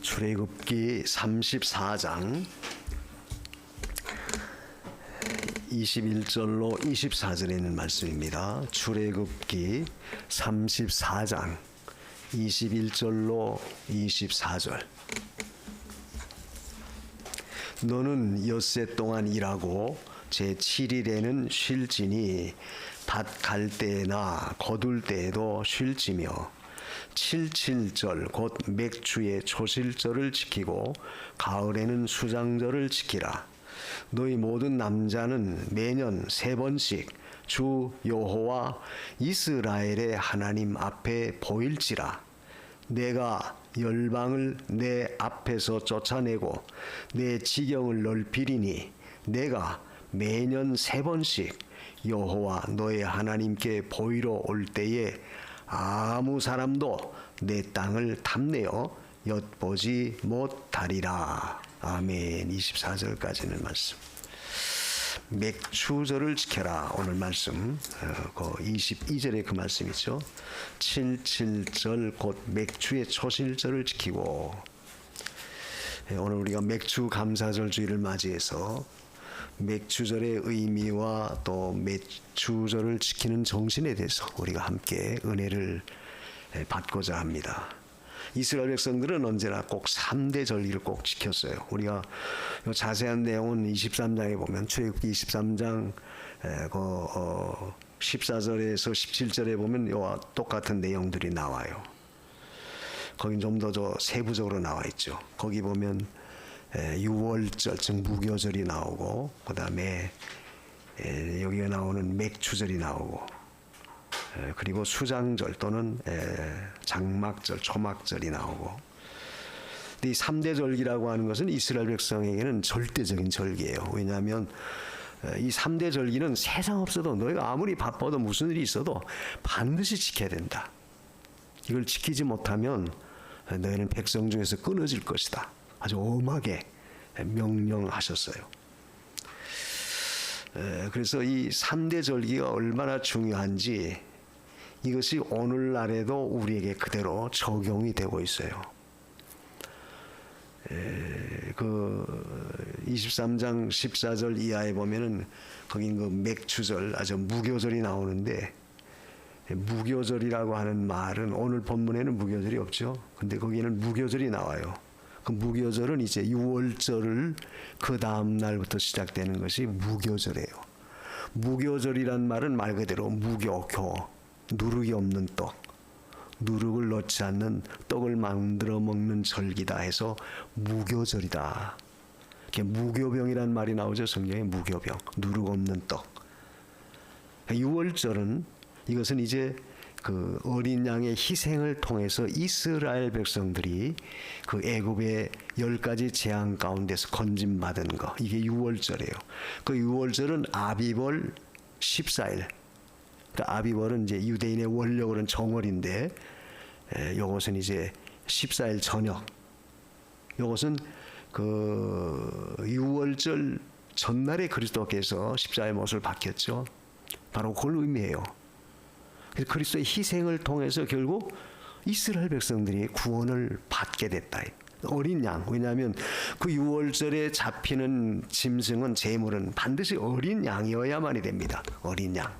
출애굽기 34장 21절로 24절에 있는 말씀입니다. 출애굽기 34장 21절로 24절. 너는 엿새 동안 일하고 제7일에는 쉴지니 밭 갈 때나 거둘 때에도 쉴지며 77절 곧 맥추의 초실절을 지키고 가을에는 수장절을 지키라. 너희 모든 남자는 매년 3번씩 주 여호와 이스라엘의 하나님 앞에 보일지라. 내가 열방을 내 앞에서 쫓아내고 내 지경을 넓히리니 내가 매년 3번씩 여호와 너의 하나님께 보이러 올 때에 아무 사람도 내 땅을 탐내어 엿보지 못하리라. 아멘. 24절까지는 말씀. 맥추절을 지켜라. 오늘 말씀 그 22절에 그 말씀이죠. 77절 곧 맥추의 초실절을 지키고. 오늘 우리가 맥추 감사절 주일을 맞이해서 맥추절의 의미와 또 맥추절을 지키는 정신에 대해서 우리가 함께 은혜를 받고자 합니다. 이스라엘 백성들은 언제나 꼭 3대 절기를 꼭 지켰어요. 우리가 자세한 내용은 23장에 보면 출애굽기 23장 14절에서 17절에 보면 이와 똑같은 내용들이 나와요. 거긴 좀 더 세부적으로 나와 있죠. 거기 보면 유월절 즉 무교절이 나오고 그 다음에 여기에 나오는 맥추절이 나오고 그리고 수장절 또는 장막절 초막절이 나오고. 근데 이 3대 절기라고 하는 것은 이스라엘 백성에게는 절대적인 절기예요. 왜냐하면 이 3대 절기는 세상 없어도 너희가 아무리 바빠도 무슨 일이 있어도 반드시 지켜야 된다. 이걸 지키지 못하면 너희는 백성 중에서 끊어질 것이다. 아주 엄하게 명령하셨어요. 그래서 이 3대 절기가 얼마나 중요한지 이것이 오늘날에도 우리에게 그대로 적용이 되고 있어요. 그 23장 14절 이하에 보면은 거긴 그 맥추절 아주 무교절이 나오는데, 무교절이라고 하는 말은 오늘 본문에는 무교절이 없죠. 근데 거기는 무교절이 나와요. 그 무교절은 이제 유월절을 그 다음 날부터 시작되는 것이 무교절이에요. 무교절이란 말은 말 그대로 무교교, 누룩이 없는 떡, 누룩을 넣지 않는 떡을 만들어 먹는 절기다 해서 무교절이다. 무교병이란 말이 나오죠. 성경에 무교병, 누룩 없는 떡. 유월절은 이것은 이제 그 어린 양의 희생을 통해서 이스라엘 백성들이 그 애굽의 10가지 재앙 가운데서 건짐받은 거, 이게 유월절이에요. 그 유월절은 아비벌 14일. 그러니까 아비벌은 이제 유대인의 원력으로는 정월인데, 요것은 이제 14일 저녁. 요것은 그 유월절 전날에 그리스도께서 십자가의 못을 박혔죠. 바로 그걸 의미해요. 그래서 그리스도의 희생을 통해서 결국 이스라엘 백성들이 구원을 받게 됐다. 어린 양. 왜냐하면 그 유월절에 잡히는 짐승은 제물은 반드시 어린 양이어야만이 됩니다. 어린 양.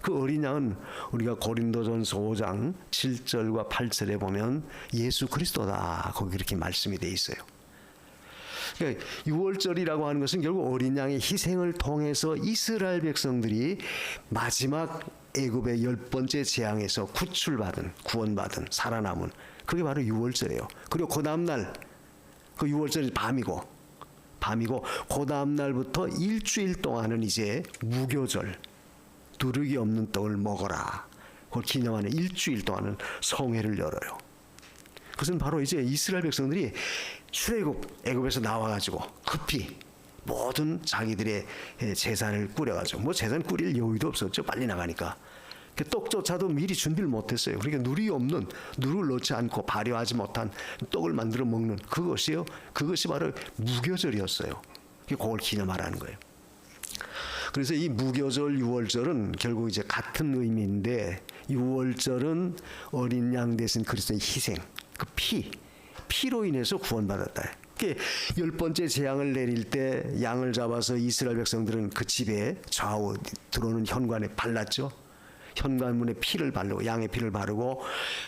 그 어린 양은 우리가 고린도전서 5장 7절과 8절에 보면 예수 그리스도다. 거기 그렇게 말씀이 돼 있어요. 그러니까 유월절이라고 하는 것은 결국 어린 양의 희생을 통해서 이스라엘 백성들이 마지막 애굽의 10번째 재앙에서 구출받은, 구원받은, 살아남은, 그게 바로 유월절이에요. 그리고 그 다음날, 그 유월절이 밤이고 그 다음날부터 일주일 동안은 이제 무교절, 누룩이 없는 떡을 먹어라. 그걸 기념하는 일주일 동안은 성회를 열어요. 그것은 바로 이제 이스라엘 백성들이 애굽에서 나와가지고 급히 모든 자기들의 재산을 꾸려가지고, 뭐 재산 꾸릴 여유도 없었죠. 빨리 나가니까. 떡조차도 미리 준비를 못했어요. 그러니까 누룩을 넣지 않고 발효하지 못한 떡을 만들어 먹는 그것이요. 그것이 바로 무교절이었어요. 그걸 기념하라는 거예요. 그래서 이 무교절, 유월절은 결국 이제 같은 의미인데, 유월절은 어린 양 대신 그리스도의 희생, 그 피로 인해서 구원받았다. 열 번째 재앙을 내릴 때 양을 잡아서 이스라엘 백성들은 그 집에 좌우 들어오는 현관에 발랐죠. 현관문에 피를 바르고 양의 피를 바르고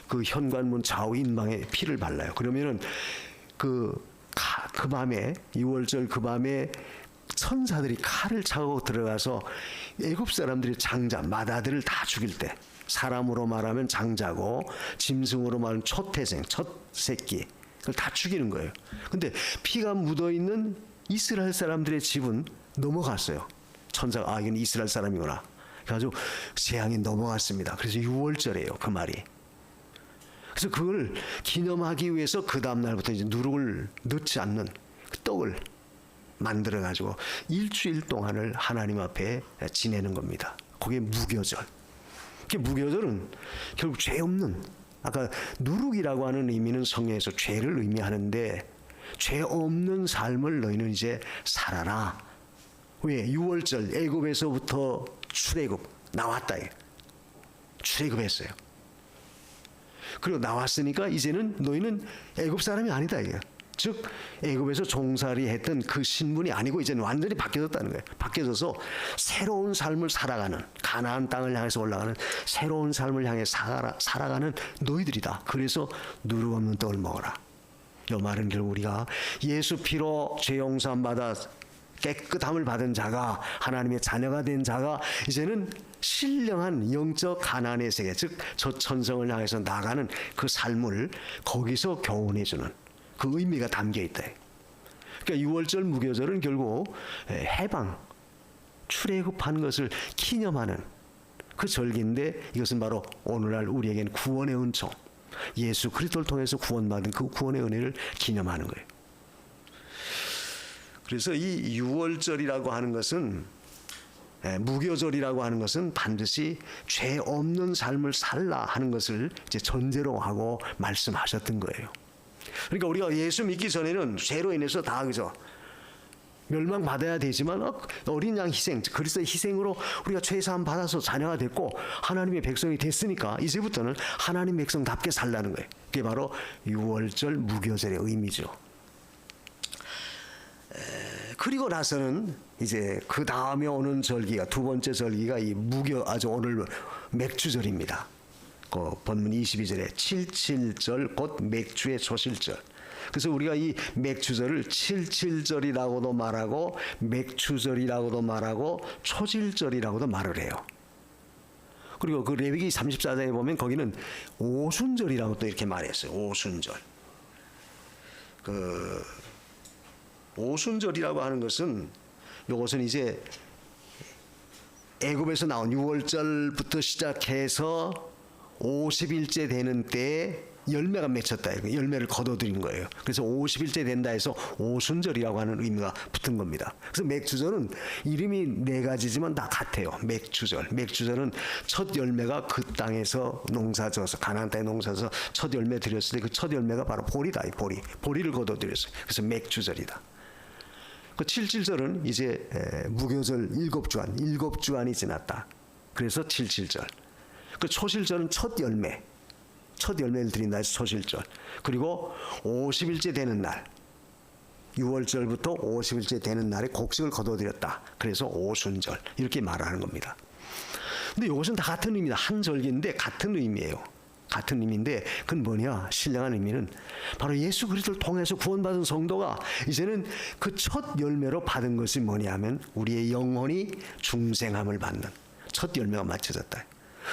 그 현관문 좌우 인방에 피를 발라요. 그러면은 그 밤에 6월절 그 밤에 천사들이 칼을 차고 들어가서 애굽 사람들이 장자 마다들을 다 죽일 때, 사람으로 말하면 장자고 짐승으로 말하면 초태생 첫 새끼 그걸 다 죽이는 거예요. 근데 피가 묻어 있는 이스라엘 사람들의 집은 넘어갔어요. 천사가 이건 이스라엘 사람이구나. 그래가지고 재앙이 넘어갔습니다. 그래서 6월절이에요. 그 말이. 그래서 그걸 기념하기 위해서 그 다음 날부터 이제 누룩을 넣지 않는 그 떡을 만들어 가지고 일주일 동안을 하나님 앞에 지내는 겁니다. 그게 무교절. 무교절은 결국 죄 없는, 아까 누룩이라고 하는 의미는 성경에서 죄를 의미하는데 죄 없는 삶을 너희는 이제 살아라. 왜? 6월절 애굽에서부터 출애굽 나왔다. 출애굽했어요. 그리고 나왔으니까 이제는 너희는 애굽 사람이 아니다. 이게. 즉 애굽에서 종살이 했던 그 신분이 아니고 이제는 완전히 바뀌어졌다는 거예요. 바뀌어져서 새로운 삶을 살아가는, 가나안 땅을 향해서 올라가는 새로운 삶을 향해 살아가는 너희들이다. 그래서 누룩 없는 떡을 먹어라. 이 말은 결국 우리가 예수 피로 죄 용서함 받아 깨끗함을 받은 자가, 하나님의 자녀가 된 자가 이제는 신령한 영적 가나안의 세계, 즉 저 천성을 향해서 나가는 그 삶을 거기서 교훈해주는 그 의미가 담겨 있다. 그러니까 6월절 무교절은 결국 해방, 출애굽한 것을 기념하는 그 절기인데, 이것은 바로 오늘날 우리에겐 구원의 은총, 예수 그리스도를 통해서 구원받은 그 구원의 은혜를 기념하는 거예요. 그래서 이 6월절이라고 하는 것은, 무교절이라고 하는 것은 반드시 죄 없는 삶을 살라 하는 것을 이제 전제로 하고 말씀하셨던 거예요. 그러니까 우리가 예수 믿기 전에는 죄로 인해서 다 그죠, 멸망받아야 되지만 어린 양 희생, 그리스도의 희생으로 우리가 죄사함 받아서 자녀가 됐고 하나님의 백성이 됐으니까 이제부터는 하나님 백성답게 살라는 거예요. 그게 바로 6월절 무교절의 의미죠. 그리고 나서는 이제 그 다음에 오는 절기가, 두 번째 절기가 이 오늘 맥주절입니다. 그 본문 22절에 77절 곧 맥주의 초실절. 그래서 우리가 이 맥주절을 77절이라고도 말하고 맥주절이라고도 말하고 초실절이라고도 말을 해요. 그리고 그 레위기 34장에 보면 거기는 오순절이라고 또 이렇게 말했어요. 오순절. 그 오순절이라고 하는 것은, 이것은 이제 애굽에서 나온 6월절부터 시작해서 50일째 되는 때에 열매가 맺혔다. 열매를 거둬들인 거예요. 그래서 50일째 된다 해서 오순절이라고 하는 의미가 붙은 겁니다. 그래서 맥주절은 이름이 네 가지지만 다 같아요. 맥주절은 첫 열매가 그 땅에서 농사져서, 가나안 땅에 농사져서 첫 열매 드렸을 때 그 첫 열매가 바로 보리다. 보리를 거둬들였어요. 그래서 맥주절이다. 그 77절은 이제 무교절 7주안이 지났다. 그래서 77절. 그 초실절은 첫 열매를 드린다 해서 초실절. 그리고 50일째 되는 날, 6월절부터 50일째 되는 날에 곡식을 거둬들였다. 그래서 오순절, 이렇게 말하는 겁니다. 근데 이것은 다 같은 의미다. 한 절기인데 같은 의미예요. 같은 의미인데 그건 뭐냐? 신령한 의미는 바로 예수 그리스도를 통해서 구원받은 성도가 이제는 그 첫 열매로 받은 것이 뭐냐면 우리의 영혼이 중생함을 받는 첫 열매가 맞춰졌다.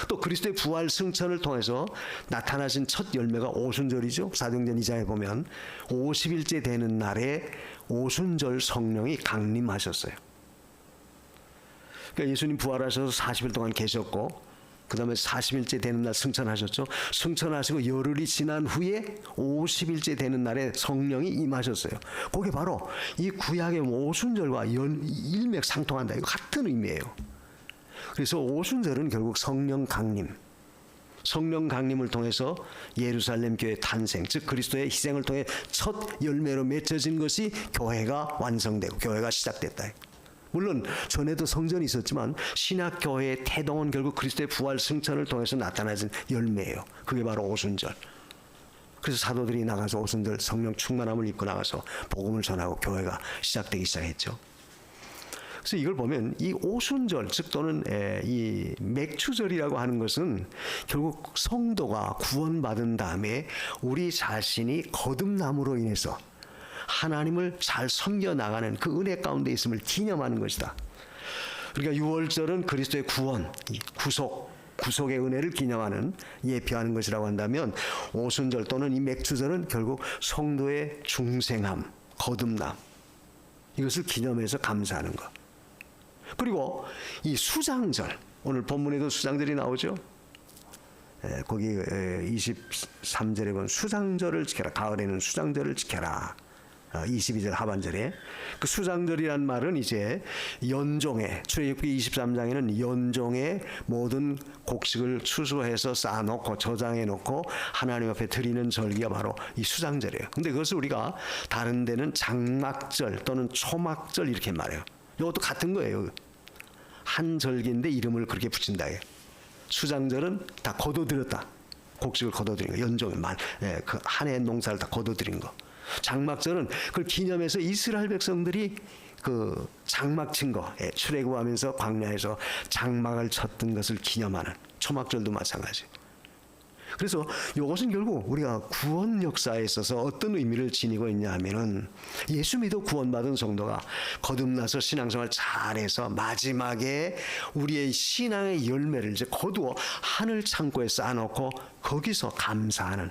또 그리스도의 부활 승천을 통해서 나타나신 첫 열매가 오순절이죠. 사도행전 2장에 보면 50일째 되는 날에 오순절 성령이 강림하셨어요. 그러니까 예수님 부활하셔서 40일 동안 계셨고, 그 다음에 40일째 되는 날 승천하셨죠. 승천하시고 열흘이 지난 후에 50일째 되는 날에 성령이 임하셨어요. 그게 바로 이 구약의 오순절과 일맥상통한다. 이거 같은 의미예요. 그래서 오순절은 결국 성령 강림을 통해서 예루살렘 교회 탄생, 즉 그리스도의 희생을 통해 첫 열매로 맺혀진 것이 교회가 완성되고 교회가 시작됐다. 물론 전에도 성전이 있었지만 신약교회의 태동은 결국 그리스도의 부활 승천을 통해서 나타나진 열매예요. 그게 바로 오순절. 그래서 사도들이 나가서 오순절 성령 충만함을 입고 나가서 복음을 전하고 교회가 시작되기 시작했죠. 그래서 이걸 보면 이 오순절 즉 또는 이 맥추절이라고 하는 것은 결국 성도가 구원받은 다음에 우리 자신이 거듭남으로 인해서 하나님을 잘 섬겨 나가는 그 은혜 가운데 있음을 기념하는 것이다. 그러니까 유월절은 그리스도의 구원, 구속의 은혜를 기념하는 예표하는 것이라고 한다면 오순절 또는 이 맥추절은 결국 성도의 중생함, 거듭남 이것을 기념해서 감사하는 것. 그리고 이 수장절, 오늘 본문에도 수장절이 나오죠. 거기 23절에 보면 수장절을 지켜라. 가을에는 수장절을 지켜라. 22절 하반절에 그 수장절이란 말은 이제 연종의 출애굽기 23장에는 연종의 모든 곡식을 추수해서 쌓아놓고 저장해 놓고 하나님 앞에 드리는 절기가 바로 이 수장절이에요. 근데 그것을 우리가 다른 데는 장막절 또는 초막절 이렇게 말해요. 이것도 같은 거예요. 한 절기인데 이름을 그렇게 붙인다. 수장절은 다 거둬들였다. 곡식을 거둬들인 거. 연종의 그 한 해 농사를 다 거둬들인 거. 장막절은 그걸 기념해서 이스라엘 백성들이 그 장막 친 거, 출애굽하면서 광야에서 장막을 쳤던 것을 기념하는 초막절도 마찬가지예요. 그래서 이것은 결국 우리가 구원 역사에 있어서 어떤 의미를 지니고 있냐 하면은 예수 믿어 구원받은 성도가 거듭나서 신앙생활 잘해서 마지막에 우리의 신앙의 열매를 이제 거두어 하늘 창고에 쌓아놓고 거기서 감사하는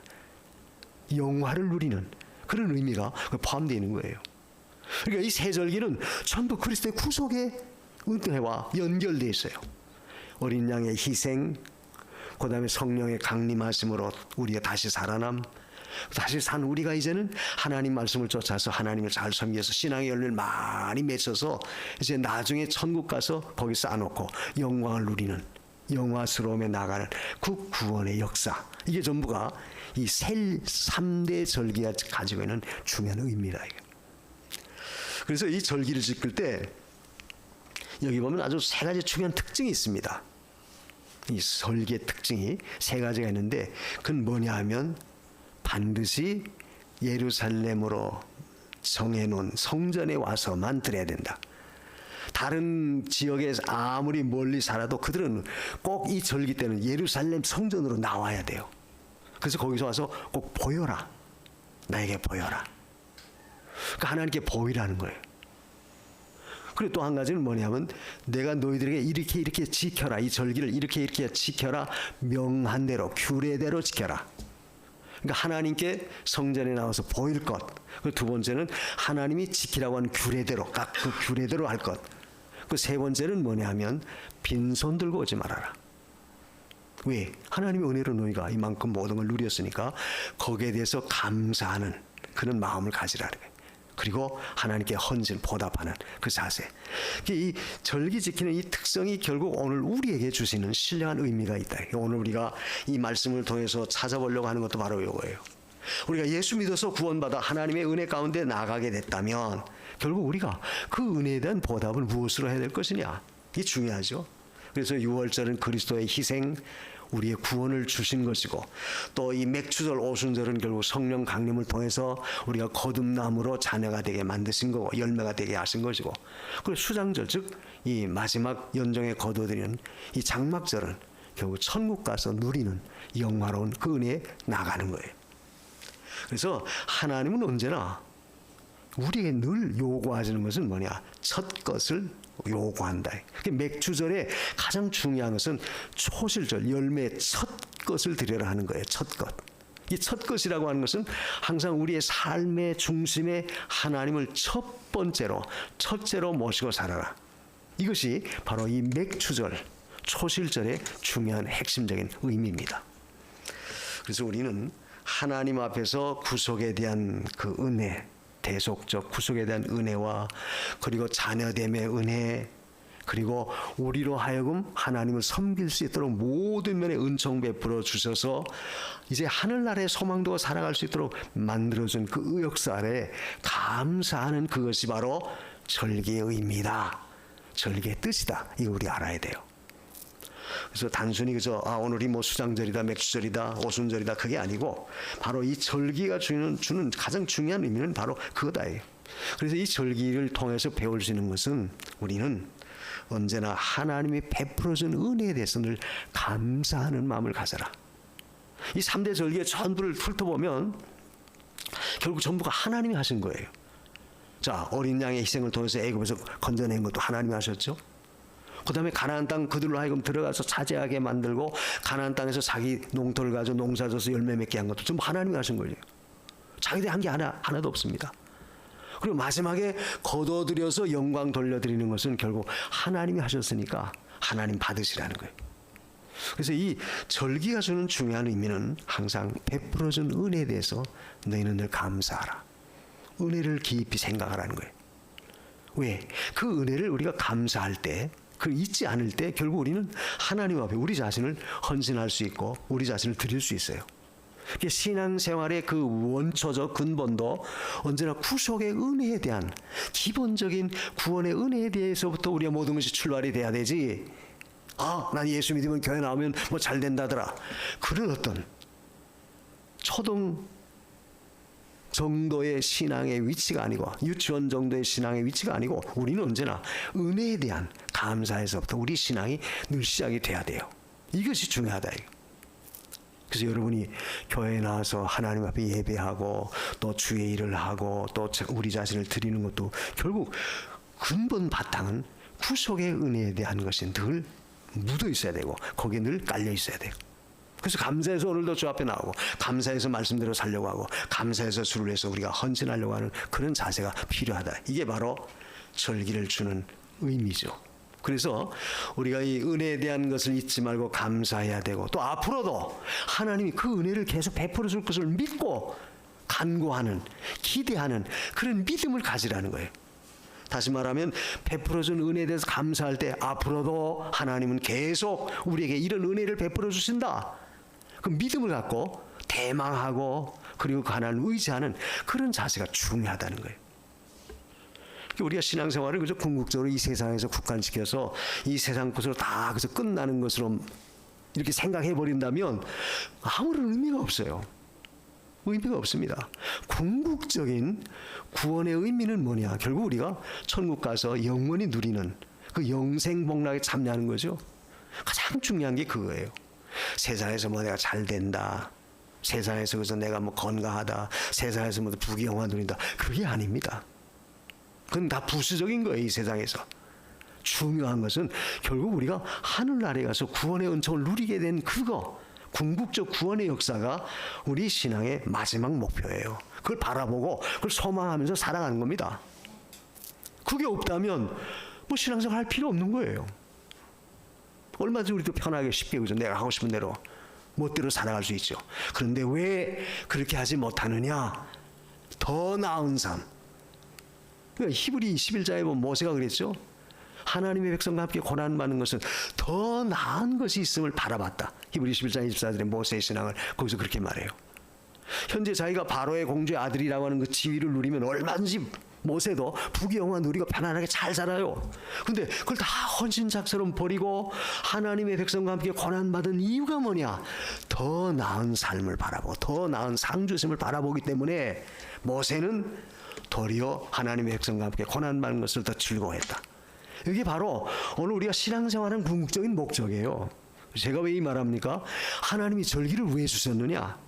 영화를 누리는 그런 의미가 포함되어 있는 거예요. 그러니까 이 세 절기는 전부 그리스도의 구속의 은혜와 연결되어 있어요. 어린 양의 희생, 그 다음에 성령의 강림하심으로 우리가 다시 살아남, 다시 산 우리가 이제는 하나님 말씀을 쫓아서 하나님을 잘 섬겨서 신앙의 열매를 많이 맺어서 이제 나중에 천국 가서 거기 쌓아놓고 영광을 누리는 영화스러움에 나가는 그 구원의 역사, 이게 전부가 이 3대 절기가 가지고 있는 중요한 의미다. 그래서 이 절기를 지킬 때 여기 보면 아주 세 가지 중요한 특징이 있습니다. 이 절기의 특징이 세 가지가 있는데 그건 뭐냐 하면 반드시 예루살렘으로 정해놓은 성전에 와서만 드려야 된다. 다른 지역에서 아무리 멀리 살아도 그들은 꼭 이 절기 때는 예루살렘 성전으로 나와야 돼요. 그래서 거기서 와서 꼭 보여라. 나에게 보여라. 그러니까 하나님께 보이라는 거예요. 그리고 또 한 가지는 뭐냐면 내가 너희들에게 이렇게 지켜라. 이 절기를 이렇게 지켜라. 명한 대로 규례대로 지켜라. 그러니까 하나님께 성전에 나와서 보일 것. 그리고 두 번째는 하나님이 지키라고 하는 규례대로 각 그 규례대로 할 것. 그 세 번째는 뭐냐면 빈손 들고 오지 말아라. 왜? 하나님의 은혜로 너희가 이만큼 모든 걸 누렸으니까 거기에 대해서 감사하는 그런 마음을 가지라는 거예요. 그리고 하나님께 헌신 보답하는 그 자세. 이 절기 지키는 이 특성이 결국 오늘 우리에게 주시는 신령한 의미가 있다. 오늘 우리가 이 말씀을 통해서 찾아보려고 하는 것도 바로 이거예요. 우리가 예수 믿어서 구원받아 하나님의 은혜 가운데 나가게 됐다면 결국 우리가 그 은혜에 대한 보답을 무엇으로 해야 될 것이냐. 이게 중요하죠. 그래서 유월절은 그리스도의 희생, 우리의 구원을 주신 것이고 또 이 맥추절 오순절은 결국 성령 강림을 통해서 우리가 거듭남으로 자녀가 되게 만드신 거고 열매가 되게 하신 것이고 그리고 수장절 즉 이 마지막 연정에 거둬들이는 이 장막절은 결국 천국 가서 누리는 영화로운 그 은혜에 나가는 거예요. 그래서 하나님은 언제나 우리에게 늘 요구하시는 것은 뭐냐? 첫 것을 요구한다. 맥추절에 가장 중요한 것은 초실절, 열매의 첫 것을 드려라 하는 거예요. 첫 것. 이 첫 것이라고 하는 것은 항상 우리의 삶의 중심에 하나님을 첫째로 모시고 살아라. 이것이 바로 이 맥추절, 초실절의 중요한 핵심적인 의미입니다. 그래서 우리는 하나님 앞에서 구속에 대한 그 은혜, 대속적 구속에 대한 은혜와 그리고 자녀됨의 은혜 그리고 우리로 하여금 하나님을 섬길 수 있도록 모든 면의 은총 베풀어 주셔서 이제 하늘나라의 소망도가 살아갈 수 있도록 만들어준 그 역사에 감사하는 그것이 바로 절기의 의미다. 절기의 뜻이다. 이거 우리 알아야 돼요. 그래서 단순히 그저 오늘이 뭐 수장절이다, 맥주절이다, 오순절이다 그게 아니고 바로 이 절기가 주는 가장 중요한 의미는 바로 그거다예요. 그래서 이 절기를 통해서 배울 수 있는 것은 우리는 언제나 하나님이 베풀어준 은혜에 대해서 늘 감사하는 마음을 가져라. 이 3대 절기의 전부를 훑어보면 결국 전부가 하나님이 하신 거예요. 자, 어린 양의 희생을 통해서 애굽에서 건져낸 것도 하나님이 하셨죠. 그 다음에 가나안 땅 그들로 하여금 들어가서 차지하게 만들고 가나안 땅에서 자기 농토를 가지고 농사져서 열매 맺게 한 것도 전부 하나님이 하신 거예요. 자기들이 한 게 하나도 없습니다. 그리고 마지막에 거둬들여서 영광 돌려드리는 것은 결국 하나님이 하셨으니까 하나님 받으시라는 거예요. 그래서 이 절기가 주는 중요한 의미는 항상 베풀어준 은혜에 대해서 너희는 늘 감사하라. 은혜를 깊이 생각하라는 거예요. 왜? 그 은혜를 우리가 감사할 때, 그 잊지 않을 때 결국 우리는 하나님 앞에 우리 자신을 헌신할 수 있고 우리 자신을 드릴 수 있어요. 신앙생활의 그 원초적 근본도 언제나 구속의 은혜에 대한 기본적인 구원의 은혜에 대해서부터 우리가 모든 것이 출발이 돼야 되지. 난 예수 믿으면 교회 나오면 뭐 잘 된다더라. 그런 어떤 초등 정도의 신앙의 위치가 아니고 유치원 정도의 신앙의 위치가 아니고 우리는 언제나 은혜에 대한 감사에서부터 우리 신앙이 늘 시작이 돼야 돼요. 이것이 중요하다. 그래서 여러분이 교회에 나와서 하나님 앞에 예배하고 또 주의 일을 하고 또 우리 자신을 드리는 것도 결국 근본 바탕은 구속의 은혜에 대한 것이 늘 묻어 있어야 되고 거기에 늘 깔려 있어야 돼요. 그래서 감사해서 오늘도 주 앞에 나오고 감사해서 말씀대로 살려고 하고 감사해서 주를 위해서 우리가 헌신하려고 하는 그런 자세가 필요하다. 이게 바로 절기를 주는 의미죠. 그래서 우리가 이 은혜에 대한 것을 잊지 말고 감사해야 되고 또 앞으로도 하나님이 그 은혜를 계속 베풀어 줄 것을 믿고 간구하는 기대하는 그런 믿음을 가지라는 거예요. 다시 말하면 베풀어 준 은혜에 대해서 감사할 때 앞으로도 하나님은 계속 우리에게 이런 은혜를 베풀어 주신다. 그 믿음을 갖고 대망하고 그리고 하나님을 의지하는 그런 자세가 중요하다는 거예요. 우리가 신앙생활을 그저 궁극적으로 이 세상에서 국한시켜서 이 세상 것으로 다 그래서 끝나는 것으로 이렇게 생각해 버린다면 아무런 의미가 없어요. 의미가 없습니다. 궁극적인 구원의 의미는 뭐냐? 결국 우리가 천국 가서 영원히 누리는 그 영생복락에 참여하는 거죠. 가장 중요한 게 그거예요. 세상에서 뭐 내가 잘 된다. 세상에서 그래서 내가 뭐 건강하다. 세상에서 뭐 부귀영화 누린다. 그게 아닙니다. 그건 다 부수적인 거예요. 이 세상에서. 중요한 것은 결국 우리가 하늘나라에 가서 구원의 은총을 누리게 된 그거, 궁극적 구원의 역사가 우리 신앙의 마지막 목표예요. 그걸 바라보고 그걸 소망하면서 살아가는 겁니다. 그게 없다면 뭐 신앙생활 할 필요 없는 거예요. 얼마든지 우리도 편하게 쉽게 그죠? 내가 하고 싶은 대로 멋대로 살아갈 수 있죠. 그런데 왜 그렇게 하지 못하느냐? 더 나은 삶. 그러니까 히브리 11장에 보면 모세가 그랬죠. 하나님의 백성과 함께 고난받는 것은 더 나은 것이 있음을 바라봤다. 히브리 11장 24절에 모세의 신앙을 거기서 그렇게 말해요. 현재 자기가 바로의 공주의 아들이라고 하는 그 지위를 누리면 얼마든지 모세도 부귀영화 누리고 편안하게 잘 살아요. 근데 그걸 다 헌신작처럼 버리고 하나님의 백성과 함께 고난받은 이유가 뭐냐? 더 나은 삶을 바라보고 더 나은 상주심을 바라보기 때문에 모세는 도리어 하나님의 백성과 함께 고난받는 것을 더 즐거워했다. 이게 바로 오늘 우리가 신앙생활하는 궁극적인 목적이에요. 제가 왜 이 말합니까? 하나님이 절기를 왜 주셨느냐?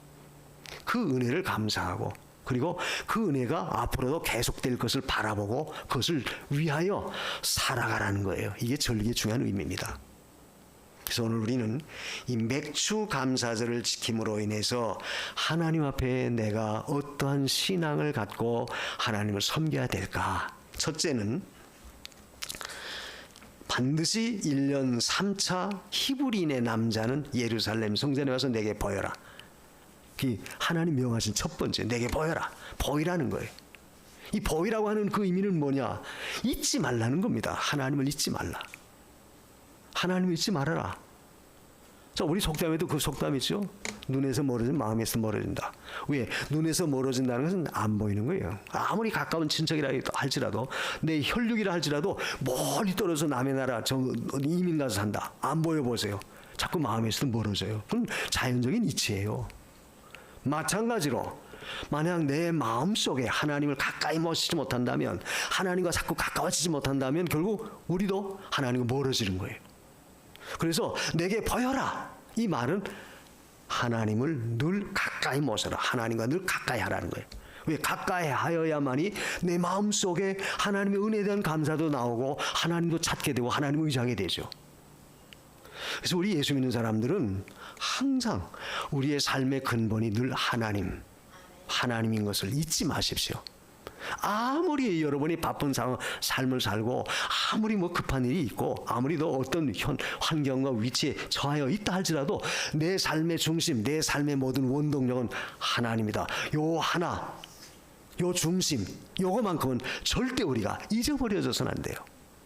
그 은혜를 감사하고 그리고 그 은혜가 앞으로도 계속될 것을 바라보고 그것을 위하여 살아가라는 거예요. 이게 절기의 중요한 의미입니다. 그래서 오늘 우리는 이 맥주 감사절을 지킴으로 인해서 하나님 앞에 내가 어떠한 신앙을 갖고 하나님을 섬겨야 될까? 첫째는 반드시 1년 3차 히브리인의 남자는 예루살렘 성전에 와서 내게 보여라. 하나님 명하신 첫 번째, 내게 보여라. 보이라는 거예요. 이 보이라고 하는 그 의미는 뭐냐? 잊지 말라는 겁니다. 하나님을 잊지 말라. 하나님을 잊지 말아라. 자, 우리 속담에도 그 속담 있죠? 눈에서 멀어지면 마음에서 멀어진다. 왜? 눈에서 멀어진다는 것은 안 보이는 거예요. 아무리 가까운 친척이라 할지라도 내 혈육이라 할지라도 멀리 떨어져 남의 나라 이민 가서 산다. 안 보여 보세요. 자꾸 마음에서도 멀어져요. 그건 자연적인 이치예요. 마찬가지로 만약 내 마음속에 하나님을 가까이 모시지 못한다면, 하나님과 자꾸 가까워지지 못한다면 결국 우리도 하나님과 멀어지는 거예요. 그래서 내게 보여라, 이 말은 하나님을 늘 가까이 모셔라, 하나님과 늘 가까이 하라는 거예요. 왜? 가까이 하여야만이 내 마음속에 하나님의 은혜에 대한 감사도 나오고 하나님도 찾게 되고 하나님을 의지하게 되죠. 그래서 우리 예수 믿는 사람들은 항상 우리의 삶의 근본이 늘 하나님인 것을 잊지 마십시오. 아무리 여러분이 바쁜 삶을 살고, 아무리 급한 일이 있고, 아무리 너 어떤 환경과 위치에 처하여 있다 할지라도 내 삶의 중심, 내 삶의 모든 원동력은 하나님이다. 요 하나, 요 중심, 요거만큼은 절대 우리가 잊어버려져서는 안 돼요.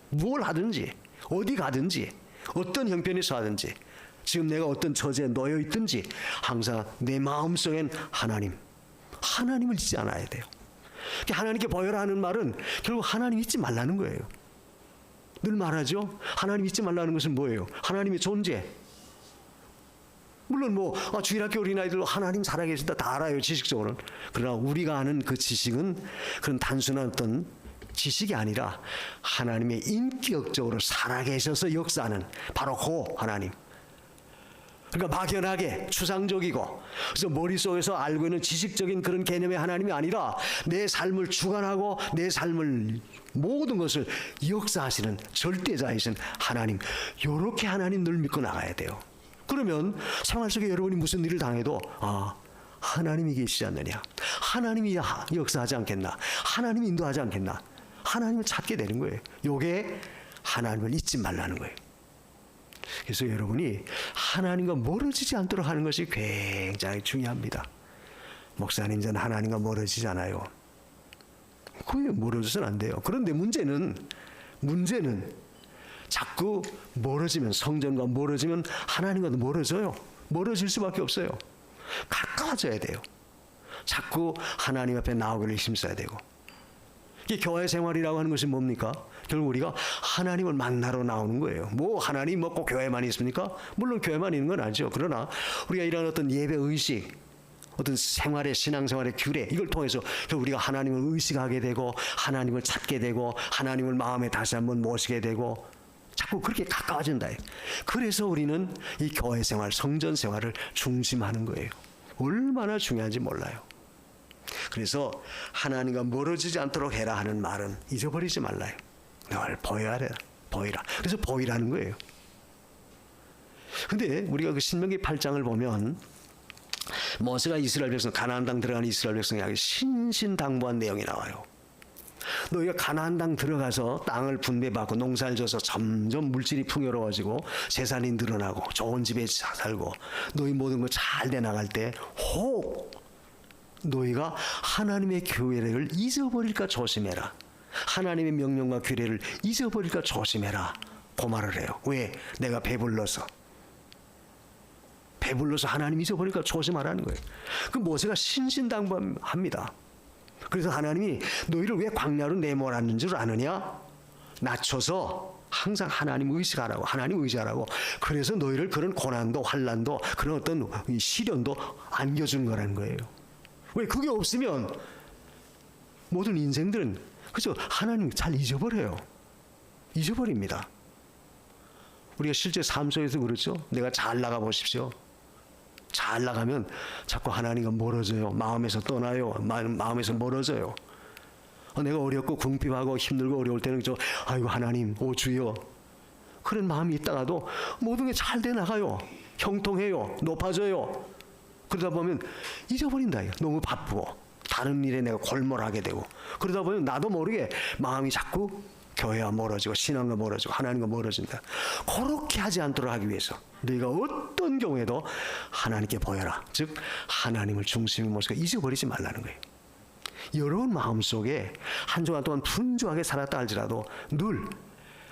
뭘 하든지, 어디 가든지, 어떤 형편에 처하든지, 지금 내가 어떤 처지에 놓여 있든지 항상 내 마음속엔 하나님을 잊지 않아야 돼요. 하나님께 보여라 하는 말은 결국 하나님 잊지 말라는 거예요. 늘 말하죠. 하나님 잊지 말라는 것은 뭐예요? 하나님의 존재. 물론 주일학교 어린아이들도 하나님 살아계신다 다 알아요, 지식적으로는. 그러나 우리가 아는 그 지식은 그런 단순한 어떤 지식이 아니라 하나님의 인격적으로 살아계셔서 역사하는 바로 그 하나님. 그러니까 막연하게 추상적이고, 그래서 머릿속에서 알고 있는 지식적인 그런 개념의 하나님이 아니라 내 삶을 주관하고 내 삶을 모든 것을 역사하시는 절대자이신 하나님, 이렇게 하나님 늘 믿고 나가야 돼요. 그러면 생활 속에 여러분이 무슨 일을 당해도 하나님이 계시지 않느냐, 하나님이 역사하지 않겠나, 하나님이 인도하지 않겠나, 하나님을 찾게 되는 거예요. 이게 하나님을 잊지 말라는 거예요. 그래서 여러분이 하나님과 멀어지지 않도록 하는 것이 굉장히 중요합니다. 목사님, 저는 하나님과 멀어지잖아요. 그게 멀어져서는 안 돼요. 그런데 문제는 자꾸 멀어지면, 성전과 멀어지면 하나님과도 멀어져요. 멀어질 수밖에 없어요. 가까워져야 돼요. 자꾸 하나님 앞에 나오기를 힘써야 되고. 이 교회 생활이라고 하는 것이 뭡니까? 결국 우리가 하나님을 만나러 나오는 거예요. 하나님 꼭 교회만 있습니까? 물론 교회만 있는 건 아니죠. 그러나 우리가 이런 어떤 예배 의식, 어떤 생활의 신앙생활의 규례, 이걸 통해서 결국 우리가 하나님을 의식하게 되고 하나님을 찾게 되고 하나님을 마음에 다시 한번 모시게 되고 자꾸 그렇게 가까워진다. 그래서 우리는 이 교회 생활, 성전 생활을 중심하는 거예요. 얼마나 중요한지 몰라요. 그래서 하나님과 멀어지지 않도록 해라 하는 말은 잊어버리지 말라요. 늘 보여라. 그래서 보이라는 거예요. 근데 우리가 그 신명기 8장을 보면 모세가 이스라엘 백성, 가나안 땅 들어가는 이스라엘 백성에게 신신당부한 내용이 나와요. 너희가 가나안 땅 들어가서 땅을 분배받고 농사를 져서 점점 물질이 풍요로워지고 재산이 늘어나고 좋은 집에 살고 너희 모든 거 잘 돼 나갈 때 혹 너희가 하나님의 규례를 잊어버릴까 조심해라. 하나님의 명령과 규례를 잊어버릴까 조심해라. 그 말을 해요. 왜? 내가 배불러서 하나님 잊어버릴까 조심하라는 거예요. 그 모세가 신신당부합니다. 그래서 하나님이 너희를 왜 광야로 내몰았는 줄 아느냐? 낮춰서 항상 하나님 의식하라고, 하나님 의지하라고. 그래서 너희를 그런 고난도 환난도 그런 어떤 시련도 안겨준 거라는 거예요. 왜? 그게 없으면 모든 인생들은 그죠? 하나님 잘 잊어버립니다. 우리가 실제 삶 속에서 그렇죠. 내가 잘 나가 보십시오. 잘 나가면 자꾸 하나님과 멀어져요. 마음에서 떠나요. 마음에서 멀어져요. 내가 어렵고 궁핍하고 힘들고 어려울 때는 아이고 하나님, 오 주여, 그런 마음이 있다가도 모든 게 잘 돼 나가요. 형통해요. 높아져요. 그러다 보면 잊어버린다. 너무 바쁘고 다른 일에 내가 골몰하게 되고 그러다 보면 나도 모르게 마음이 자꾸 교회와 멀어지고 신앙과 멀어지고 하나님과 멀어진다. 그렇게 하지 않도록 하기 위해서 너희가 어떤 경우에도 하나님께 보여라. 즉 하나님을 중심에 모시고 잊어버리지 말라는 거예요. 여러분 마음속에 한 주간 동안 분주하게 살았다 할지라도 늘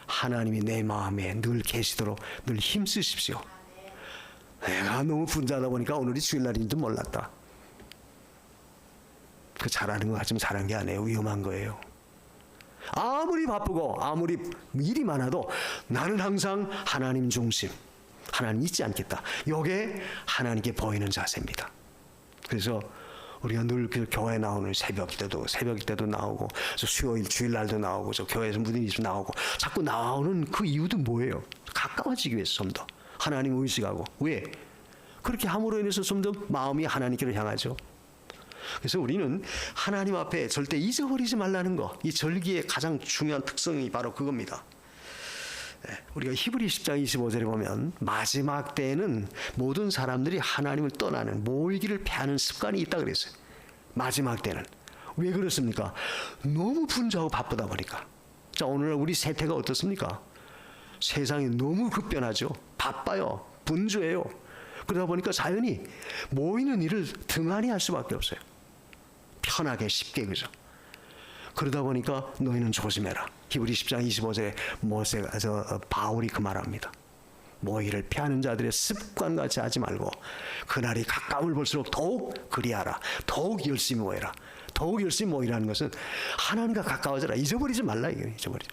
하나님이 내 마음에 늘 계시도록 늘 힘쓰십시오. 내가 너무 분주하다 보니까 오늘이 주일날인지 몰랐다. 그 잘하는 거 같지만 잘한 게 아니에요. 위험한 거예요. 아무리 바쁘고 아무리 일이 많아도 나는 항상 하나님 중심, 하나님 잊지 않겠다. 이게 하나님께 보이는 자세입니다. 그래서 우리가 늘 그 교회 나오는 새벽 때도 나오고, 수요일 주일날도 나오고, 저 교회에서 무슨 일이 나오고, 자꾸 나오는 그 이유도 뭐예요? 가까워지기 위해서 좀 더 하나님 의식하고. 왜? 그렇게 함으로 인해서 좀 더 마음이 하나님께로 향하죠. 그래서 우리는 하나님 앞에 절대 잊어버리지 말라는 거, 이 절기의 가장 중요한 특성이 바로 그겁니다. 우리가 히브리 10장 25절에 보면 마지막 때에는 모든 사람들이 하나님을 떠나는 모이기를 패하는 습관이 있다 그랬어요. 마지막 때는. 왜 그렇습니까? 너무 분주하고 바쁘다 보니까. 자, 오늘날 우리 세태가 어떻습니까? 세상이 너무 급변하죠. 바빠요. 분주해요. 그러다 보니까 자연히 모이는 일을 등한히 할 수밖에 없어요. 편하게 쉽게, 그죠? 그러다 보니까 너희는 조심해라. 히브리 10장 25절에 바울이 그 말합니다. 모이를 피하는 자들의 습관같이 하지 말고 그날이 가까움을 볼수록 더욱 그리하라. 더욱 열심히 모이라. 더욱 열심히 모이라는 것은 하나님과 가까워져라. 잊어버리지 말라. 이거 잊어버리지.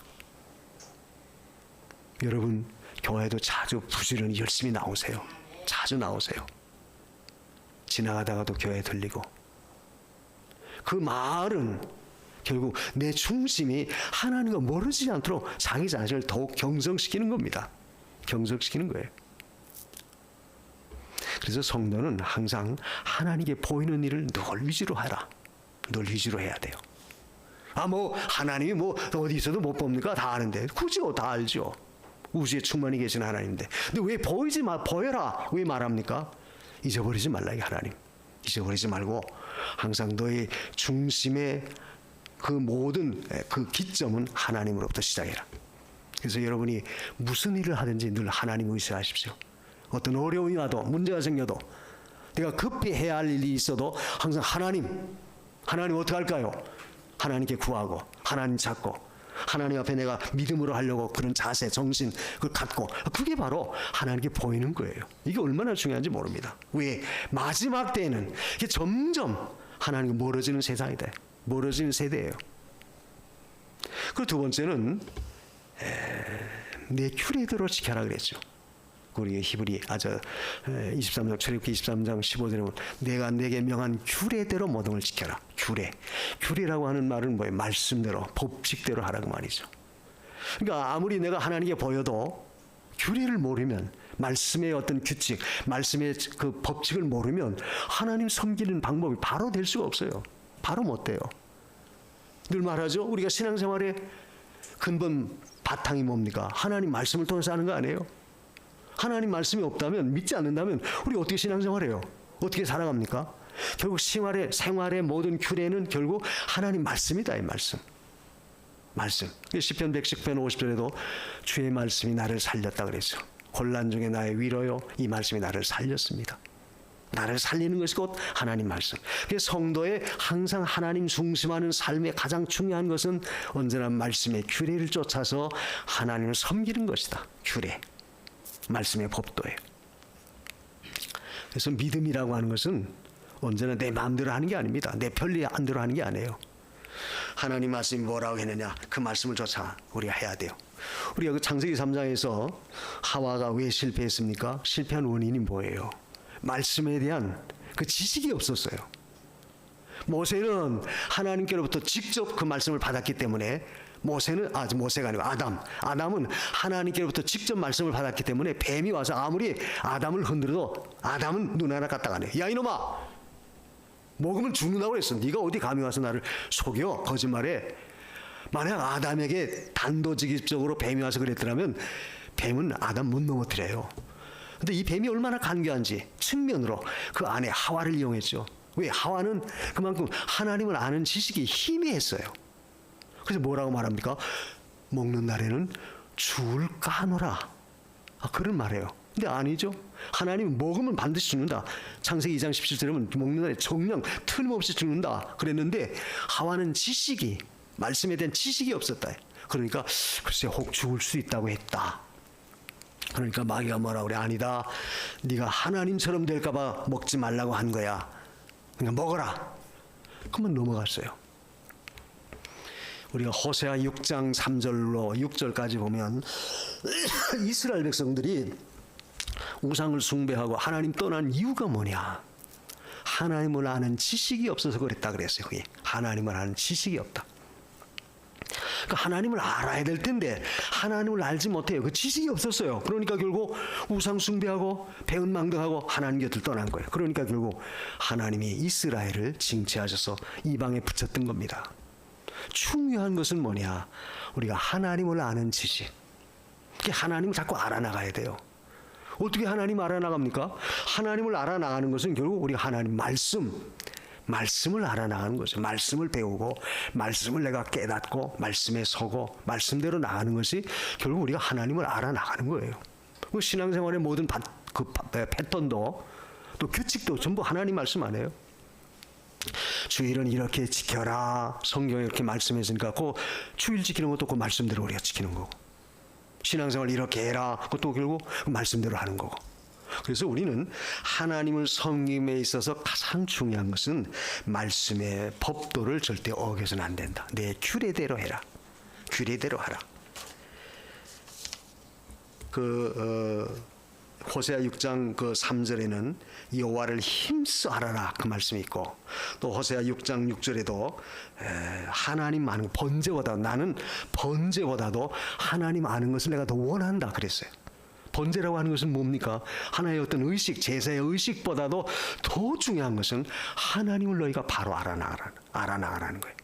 여러분 교회도 자주 부지런히 열심히 나오세요. 자주 나오세요. 지나가다가도 교회 들리고. 그 말은 결국 내 중심이 하나님과 멀어지지 않도록 자기 자신을 더욱 경성시키는 겁니다. 경성시키는 거예요. 그래서 성도는 항상 하나님께 보이는 일을 늘 위주로 하라. 늘 위주로 해야 돼요. 하나님이 어디 있어도 못 봅니까? 다 아는데. 그죠? 다 알죠. 우주에 충만히 계신 하나님인데. 근데 왜 보여라. 왜 말합니까? 잊어버리지 말라, 이 하나님. 잊어버리지 말고 항상 너의 중심의 그 모든 그 기점은 하나님으로부터 시작해라. 그래서 여러분이 무슨 일을 하든지 늘 하나님 의식하십시오. 어떤 어려움이 와도 문제가 생겨도 내가 급히 해야 할 일이 있어도 항상 하나님 어떻게 할까요? 하나님께 구하고 하나님 찾고 하나님 앞에 내가 믿음으로 하려고 그런 자세, 정신 그걸 갖고 그게 바로 하나님께 보이는 거예요. 이게 얼마나 중요한지 모릅니다. 왜? 마지막 때에는 이게 점점 하나님과 멀어지는 세상이 돼. 멀어지는 세대예요. 그 두 번째는 내 규례대로 지켜라 그랬죠. 우리 히브리 23장 출애굽기 23장 15절에 보면 내가 내게 명한 규례대로 모든 걸 지켜라. 규례라고 하는 말은 뭐예요? 말씀대로, 법칙대로 하라고 말이죠. 그러니까 아무리 내가 하나님께 보여도 규례를 모르면, 말씀의 어떤 규칙, 말씀의 그 법칙을 모르면 하나님 섬기는 방법이 바로 될 수가 없어요. 바로 못 돼요. 늘 말하죠. 우리가 신앙생활의 근본 바탕이 뭡니까? 하나님 말씀을 통해서 하는 거 아니에요? 하나님 말씀이 없다면, 믿지 않는다면 우리 어떻게 신앙생활해요? 어떻게 살아갑니까? 결국 생활의 모든 규례는 결국 하나님 말씀이다. 이 말씀. 시편 110편 50절에도 주의 말씀이 나를 살렸다 그랬죠. 곤란 중에 나의 위로요. 이 말씀이 나를 살렸습니다. 나를 살리는 것이 곧 하나님 말씀. 그래서 성도의 항상 하나님 중심하는 삶의 가장 중요한 것은 언제나 말씀의 규례를 쫓아서 하나님을 섬기는 것이다. 규례. 말씀의 법도예요. 그래서 믿음이라고 하는 것은 언제나 내 마음대로 하는 게 아닙니다. 내 편리함대로 하는 게 아니에요. 하나님 말씀이 뭐라고 했느냐 그 말씀을 쫓아 우리가 해야 돼요. 우리가 그 창세기 3장에서 하와가 왜 실패했습니까? 실패한 원인이 뭐예요? 말씀에 대한 그 지식이 없었어요. 모세는 하나님께로부터 직접 그 말씀을 받았기 때문에 모세가 아니고 아담은 하나님께로부터 직접 말씀을 받았기 때문에 뱀이 와서 아무리 아담을 흔들어도 아담은 눈 하나 까딱 안 해. 야 이놈아 먹으면 죽는다고 그랬어. 네가 어디 감히 와서 나를 속여 거짓말해. 만약 아담에게 단도직입적으로 뱀이 와서 그랬더라면 뱀은 아담 못 넘어뜨려요. 근데 이 뱀이 얼마나 간교한지 측면으로 그 안에 하와를 이용했죠. 왜? 하와는 그만큼 하나님을 아는 지식이 희미했어요. 그래서 뭐라고 말합니까? 먹는 날에는 죽을 까노라. 그런 말이에요. 근데 아니죠. 하나님 먹으면 반드시 죽는다. 창세기 2장 17절에 보면 먹는 날에 정령 틀림없이 죽는다 그랬는데 하와는 지식이, 말씀에 대한 지식이 없었다. 그러니까 글쎄 혹 죽을 수 있다고 했다. 그러니까 마귀가 뭐라고 그래? 아니다. 네가 하나님처럼 될까 봐 먹지 말라고 한 거야. 그러니까 먹어라. 그러면 넘어갔어요. 우리가 호세아 6장 3절로 6절까지 보면 이스라엘 백성들이 우상을 숭배하고 하나님 떠난 이유가 뭐냐? 하나님을 아는 지식이 없어서 그랬다 그랬어요. 그게 하나님을 아는 지식이 없다. 그러니까 하나님을 알아야 될 텐데 하나님을 알지 못해요. 그 지식이 없었어요. 그러니까 결국 우상 숭배하고 배은망덕하고 하나님 곁을 떠난 거예요. 그러니까 결국 하나님이 이스라엘을 징계하셔서 이방에 붙였던 겁니다. 중요한 것은 뭐냐? 우리가 하나님을 아는 지식. 하나님을 자꾸 알아나가야 돼요. 어떻게 하나님 알아나갑니까? 하나님을 알아나가는 것은 결국 우리가 하나님 말씀을 알아나가는 거죠. 말씀을 배우고 말씀을 내가 깨닫고 말씀에 서고 말씀대로 나가는 것이 결국 우리가 하나님을 알아나가는 거예요. 그 신앙생활의 모든 패턴도 또 규칙도 전부 하나님 말씀 아니에요? 주일은 이렇게 지켜라. 성경에 이렇게 말씀했으니까 그 주일 지키는 것도 그 말씀대로 우리가 지키는 거고, 신앙생활 이렇게 해라. 그것도 결국 그 말씀대로 하는 거고. 그래서 우리는 하나님을 섬김에 있어서 가장 중요한 것은 말씀의 법도를 절대 어겨서는 안 된다. 내 규례대로 해라. 규례대로 하라. 호세아 6장 3절에는 여호와를 힘써 알아라 그 말씀이 있고, 또 호세아 6장 6절에도 하나님 아는 번제보다 나는 번제보다도 하나님 아는 것을 내가 더 원한다 그랬어요. 번제라고 하는 것은 뭡니까? 하나의 어떤 의식, 제사의 의식보다도 더 중요한 것은 하나님을 너희가 바로 알아나가라는 거예요.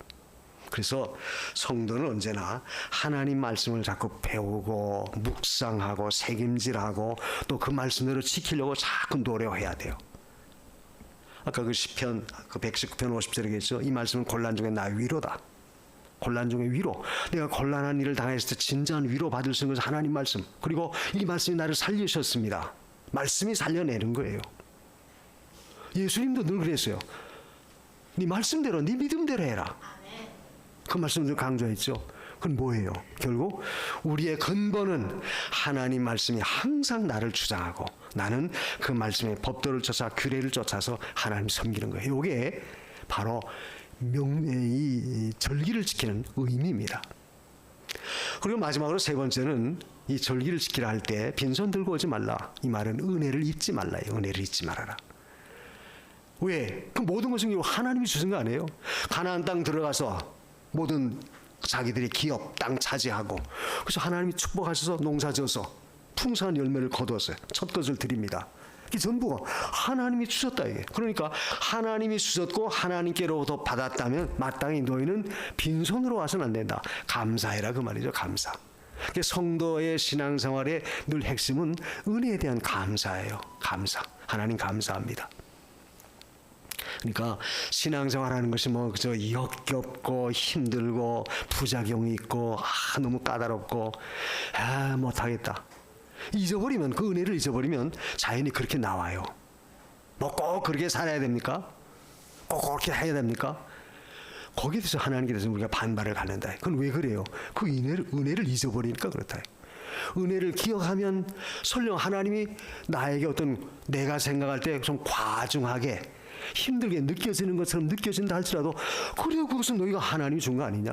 그래서 성도는 언제나 하나님 말씀을 자꾸 배우고 묵상하고 새김질하고 또 그 말씀대로 지키려고 자꾸 노력해야 돼요. 아까 그 시편 119편 50절에 계시죠. 이 말씀은 곤란 중에 나의 위로다. 곤란 중에 위로. 내가 곤란한 일을 당했을 때 진정한 위로 받을 수 있는 것은 하나님 말씀. 그리고 이 말씀이 나를 살리셨습니다. 말씀이 살려내는 거예요. 예수님도 늘 그랬어요. 네 말씀대로 네 믿음대로 해라. 그 말씀을 강조했죠. 그건 뭐예요? 결국 우리의 근본은 하나님 말씀이 항상 나를 주장하고 나는 그 말씀의 법도를 쫓아 규례를 쫓아서 하나님 섬기는 거예요. 이게 바로 이 절기를 지키는 의미입니다. 그리고 마지막으로 세 번째는 이 절기를 지키라 할 때 빈손 들고 오지 말라. 이 말은 은혜를 잊지 말라요. 은혜를 잊지 말아라. 왜? 그 모든 것은 하나님이 주신 거 아니에요? 가나안 땅 들어가서 모든 자기들이 기업 땅 차지하고, 그래서 하나님이 축복하셔서 농사져서 풍성한 열매를 거두었어요. 첫 것을 드립니다. 이게 전부 하나님이 주셨다 이게. 그러니까 하나님이 주셨고 하나님께로부터 받았다면 마땅히 너희는 빈손으로 와서는 안 된다. 감사해라 그 말이죠. 감사. 성도의 신앙생활의 늘 핵심은 은혜에 대한 감사예요. 감사. 하나님 감사합니다. 그러니까 신앙생활하는 것이 뭐 그저 역겹고 힘들고 부작용이 있고 너무 까다롭고 못하겠다. 잊어버리면, 그 은혜를 잊어버리면 자연히 그렇게 나와요. 뭐 꼭 그렇게 살아야 됩니까? 꼭 그렇게 해야 됩니까? 거기에 대해서 하나님께 대해서 우리가 반발을 갖는다. 그건 왜 그래요? 그 은혜를 잊어버리니까 그렇다. 은혜를 기억하면 설령 하나님이 나에게 어떤 내가 생각할 때 좀 과중하게 힘들게 느껴지는 것처럼 느껴진다 할지라도, 그래요, 그것은 너희가 하나님이 준 거 아니냐.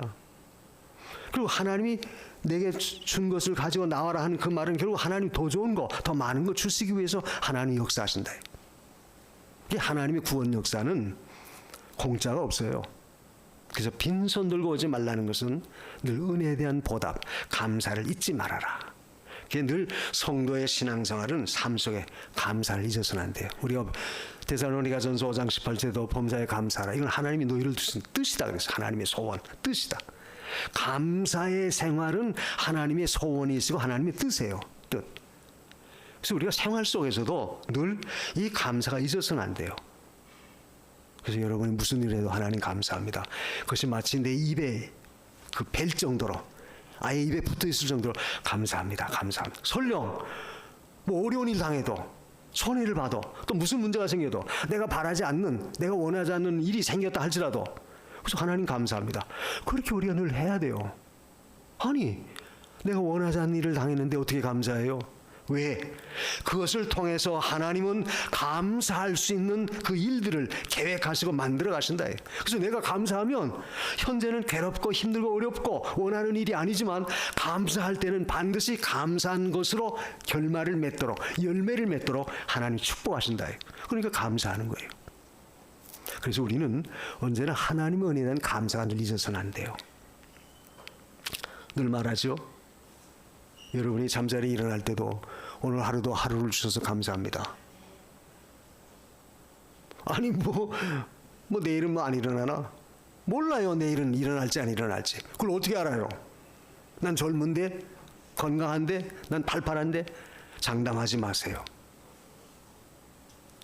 그리고 하나님이 내게 준 것을 가지고 나와라 하는 그 말은 결국 하나님 더 좋은 거, 더 많은 거 주시기 위해서 하나님이 역사하신다. 이게 하나님의 구원 역사는 공짜가 없어요. 그래서 빈손 들고 오지 말라는 것은 늘 은혜에 대한 보답, 감사를 잊지 말아라. 늘 성도의 신앙생활은 삶 속에 감사를 잊어서는 안 돼요. 우리가 데살로니가전서 5장 18절에도 범사에 감사하라. 이건 하나님이 너희를 두신 뜻이다 그래서 하나님의 소원, 뜻이다. 감사의 생활은 하나님의 소원이시고 하나님의 뜻이에요. 뜻. 그래서 우리가 생활 속에서도 늘 이 감사가 잊어서는 안 돼요. 그래서 여러분이 무슨 일 해도 하나님 감사합니다. 그것이 마치 내 입에 뵐 정도로, 아예 입에 붙어 있을 정도로 감사합니다. 감사합니다. 설령 뭐 어려운 일 당해도, 손해를 봐도, 또 무슨 문제가 생겨도, 내가 바라지 않는, 내가 원하지 않는 일이 생겼다 할지라도, 그래서 하나님 감사합니다. 그렇게 우리가 늘 해야 돼요. 아니, 내가 원하지 않는 일을 당했는데 어떻게 감사해요? 왜? 그것을 통해서 하나님은 감사할 수 있는 그 일들을 계획하시고 만들어 가신다. 그래서 내가 감사하면 현재는 괴롭고 힘들고 어렵고 원하는 일이 아니지만 감사할 때는 반드시 감사한 것으로 결말을 맺도록 열매를 맺도록 하나님이 축복하신다. 그러니까 감사하는 거예요. 그래서 우리는 언제나 하나님의 은혜에 대한 감사가 늘 잊어서는 안 돼요. 늘 말하죠. 여러분이 잠자리에 일어날 때도 오늘 하루도 하루를 주셔서 감사합니다. 아니 뭐 내일은 뭐 안 일어나나? 몰라요. 내일은 일어날지 안 일어날지. 그걸 어떻게 알아요? 난 젊은데 건강한데 난 팔팔한데. 장담하지 마세요.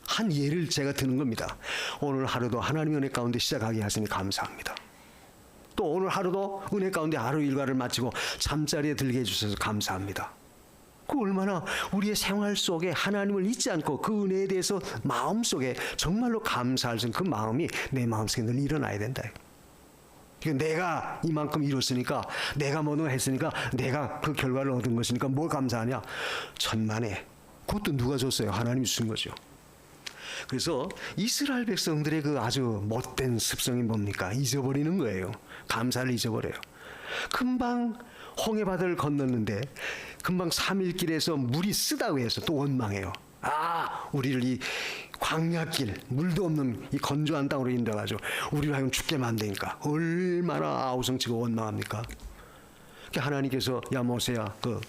한 예를 제가 드는 겁니다. 오늘 하루도 하나님의 은혜 가운데 시작하게 하시니 감사합니다. 또 오늘 하루도 은혜 가운데 하루 일과를 마치고 잠자리에 들게 해주셔서 감사합니다. 그 얼마나 우리의 생활 속에 하나님을 잊지 않고 그 은혜에 대해서 마음속에 정말로 감사할 수 있는 그 마음이 내 마음속에 늘 일어나야 된다. 내가 이만큼 이뤘으니까 내가 뭐든 했으니까 내가 그 결과를 얻은 것이니까 뭘 감사하냐? 천만에. 그것도 누가 줬어요? 하나님이 주신 거죠. 그래서 이스라엘 백성들의 그 아주 못된 습성이 뭡니까? 잊어버리는 거예요. 감사를 잊어버려요. 금방 홍해바다를 건넜는데 금방 3일 길에서 물이 쓰다고 해서 또 원망해요. 우리를 이 광야길 물도 없는 이 건조한 땅으로 인도해가지고 우리를 하여금 죽게 만드니까 얼마나 아우성치고 원망합니까? 하나님께서 야 모세야 그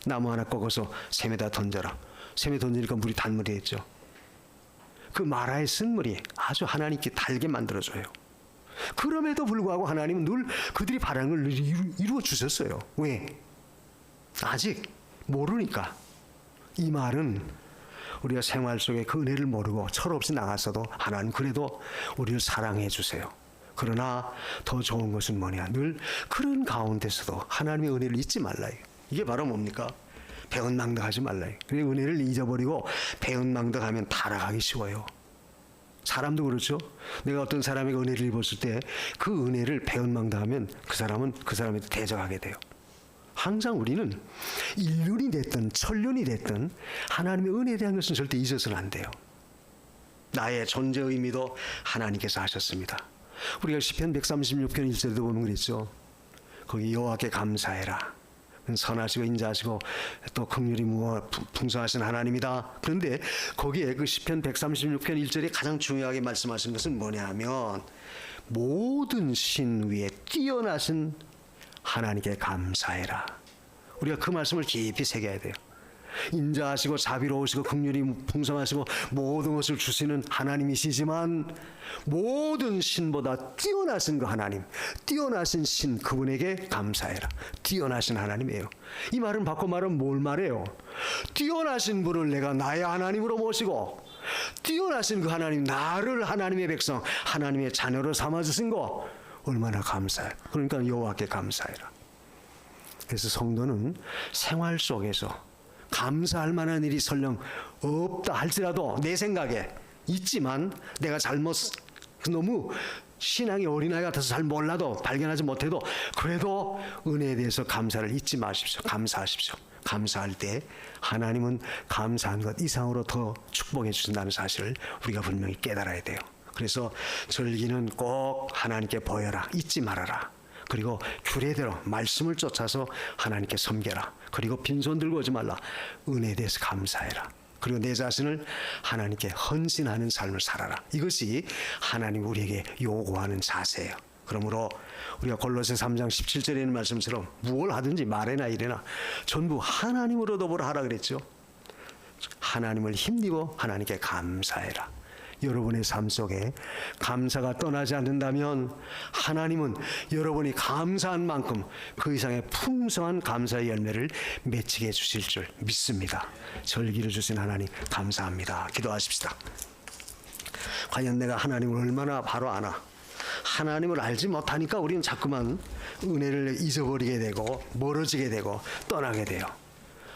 나무 하나 꺾어서 샘에다 던져라. 샘에 던지니까 물이 단물이 됐죠. 그 마라의 쓴물이 아주 하나님께 달게 만들어줘요. 그럼에도 불구하고 하나님은 늘 그들이 바라는 걸 이루어 주셨어요. 왜? 아직 모르니까. 이 말은 우리가 생활 속에 그 은혜를 모르고 철없이 나갔어도 하나님 그래도 우리를 사랑해 주세요. 그러나 더 좋은 것은 뭐냐? 늘 그런 가운데서도 하나님의 은혜를 잊지 말라. 이게 바로 뭡니까? 배은망덕하지 말라. 그래서 은혜를 잊어버리고 배은망덕하면 타락하기 쉬워요. 사람도 그렇죠. 내가 어떤 사람에게 은혜를 입었을 때 그 은혜를 배은망덕하면 그 사람은 그 사람한테 대적하게 돼요. 항상 우리는 인륜이 됐든 천륜이 됐든 하나님의 은혜에 대한 것은 절대 잊어서는 안 돼요. 나의 존재 의미도 하나님께서 하셨습니다. 우리가 시편 136편 1절에도 보면 그랬죠. 거기 여호와께 감사해라. 선하시고 인자하시고 또 긍휼이 무어 풍성하신 하나님이다. 그런데 거기에 그 시편 136편 1절에 가장 중요하게 말씀하신 것은 뭐냐면 모든 신 위에 뛰어나신 하나님께 감사해라. 우리가 그 말씀을 깊이 새겨야 돼요. 인자하시고 자비로우시고 긍휼이 풍성하시고 모든 것을 주시는 하나님이시지만 모든 신보다 뛰어나신 그 하나님, 뛰어나신 신 그분에게 감사해라. 뛰어나신 하나님이에요. 이 말은 바꿔 말하면 뭘 말해요? 뛰어나신 분을 내가 나의 하나님으로 모시고 뛰어나신 그 하나님, 나를 하나님의 백성, 하나님의 자녀로 삼아주신 거 얼마나 감사해. 그러니까 여호와께 감사해라. 그래서 성도는 생활 속에서 감사할 만한 일이 설령 없다 할지라도 내 생각에 있지만 내가 잘못 너무 신앙이 어린아이 같아서 잘 몰라도 발견하지 못해도 그래도 은혜에 대해서 감사를 잊지 마십시오. 감사하십시오. 감사할 때 하나님은 감사한 것 이상으로 더 축복해 주신다는 사실을 우리가 분명히 깨달아야 돼요. 그래서 절기는 꼭 하나님께 보여라. 잊지 말아라. 그리고 규례대로 말씀을 쫓아서 하나님께 섬겨라. 그리고 빈손 들고 오지 말라. 은혜에 대해서 감사해라. 그리고 내 자신을 하나님께 헌신하는 삶을 살아라. 이것이 하나님 우리에게 요구하는 자세예요. 그러므로 우리가 골로새 3장 17절에 있는 말씀처럼 무엇을 하든지 말이나 이래나 전부 하나님으로 더불어 하라 그랬죠. 하나님을 힘입어 하나님께 감사해라. 여러분의 삶 속에 감사가 떠나지 않는다면 하나님은 여러분이 감사한 만큼 그 이상의 풍성한 감사의 열매를 맺히게 해주실 줄 믿습니다. 절기를 주신 하나님 감사합니다. 기도하십시다. 과연 내가 하나님을 얼마나 바로 아나? 하나님을 알지 못하니까 우리는 자꾸만 은혜를 잊어버리게 되고 멀어지게 되고 떠나게 돼요.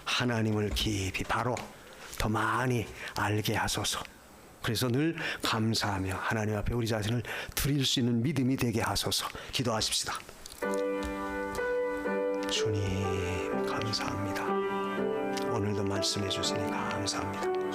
하나님을 깊이 바로 더 많이 알게 하소서. 그래서 늘 감사하며 하나님 앞에 우리 자신을 드릴 수 있는 믿음이 되게 하소서. 기도하십시다. 주님 감사합니다. 오늘도 말씀해 주시니 감사합니다.